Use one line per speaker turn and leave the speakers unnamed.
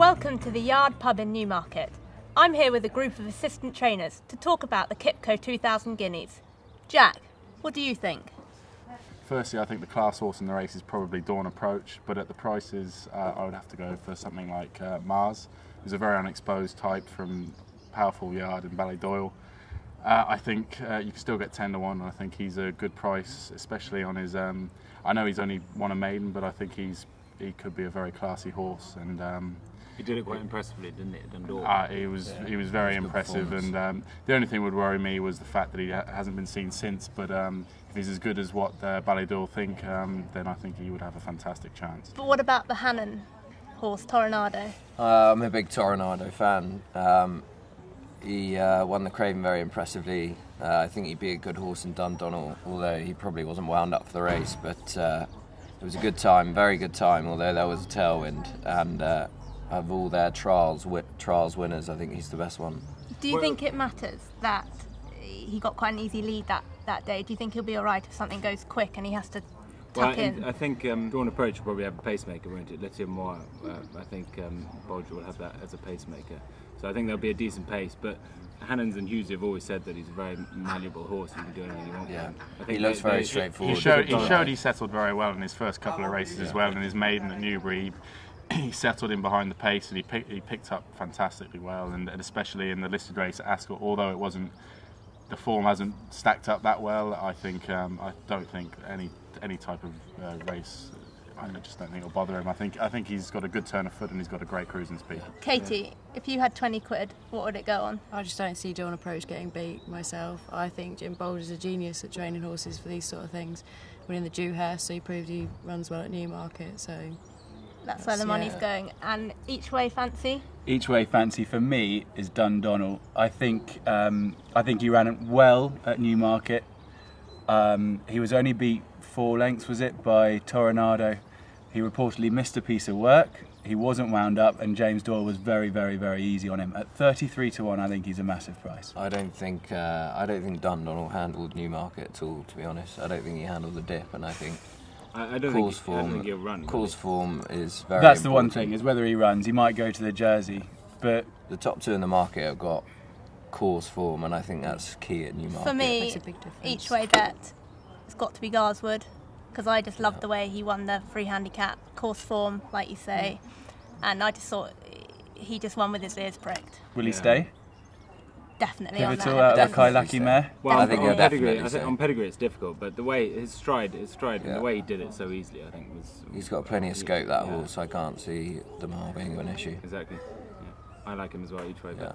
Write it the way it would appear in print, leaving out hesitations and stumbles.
Welcome to the Yard pub in Newmarket. I'm here with a group of assistant trainers to talk about the QIPCO 2000 Guineas. Jack, what do you think?
Firstly, I think the class horse in the race is probably Dawn Approach, but at the prices, I would have to go for something like Mars. He's a very unexposed type from Powerful Yard in Ballydoyle. I think you can still get 10 to 1. I think he's a good price, especially on his. I know he's only won a maiden, but I think he could be a very classy horse. And
he did it quite impressively, didn't he, at Dundalk?
he was very impressive. And the only thing that would worry me was the fact that he hasn't been seen since. But if he's as good as what Ballydoyle think, then I think he would have a fantastic chance.
But what about the Hannon horse, Toronado?
I'm a big Toronado fan. He won the Craven very impressively. I think he'd be a good horse in Dundonald, although he probably wasn't wound up for the race. But it was a good time, very good time, although there was a tailwind. And of all their trials winners, I think he's the best one.
Do you think it matters that he got quite an easy lead that day? Do you think he'll be all right if something goes quick and he has to tuck in?
I think Dawn Approach will probably have a pacemaker, won't it? Let's more. I think Bolger will have that as a pacemaker. So I think there'll be a decent pace, but Hannons and Hughes have always said that he's a very malleable horse. You can do anything you want with him. I think
he looks very straightforward.
He showed he settled very well in his first couple of races as well. In his maiden at Newbury, he settled in behind the pace and he picked up fantastically well. And especially in the listed race at Ascot, although the form hasn't stacked up that well, I don't think any type of race. I just don't think it'll bother him. I think he's got a good turn of foot and he's got a great cruising speed.
Katie, if you had 20 quid, what would it go on?
I just don't see Dawn Approach getting beat myself. I think Jim Bolger's a genius at training horses for these sort of things. Winning the Dewhurst, so he proved he runs well at Newmarket. So
that's where the money's going. And each way fancy?
Each way fancy for me is Dundonald. I think he ran well at Newmarket. He was only beat 4 lengths, was it, by Toronado. He reportedly missed a piece of work. He wasn't wound up, and James Doyle was very, very, very easy on him. At 33 to 1, I think he's a massive price.
I don't think Dundonald handled Newmarket at all. To be honest, I don't think he handled the dip, and I think
I don't think he'll run.
Course form is very.
That's
important.
the one thing, is whether he runs. He might go to the Jersey, but
the top 2 in the market have got course form, and I think that's key at Newmarket.
For me,
makes a big difference. Each
way bet, it's got to be Garswood, because I just loved the way he won the free handicap, course form, like you say, and I just thought he just won with his ears pricked.
Will he stay?
Definitely.
Pivotal out of the Kailaki mare?
Well,
I think
on pedigree it's difficult, but the way his stride, and the way he did it so easily, I think was.
He's got plenty of scope, that horse. I can't see the mile being an issue.
Exactly. Yeah. I like him as well each way.
Yeah.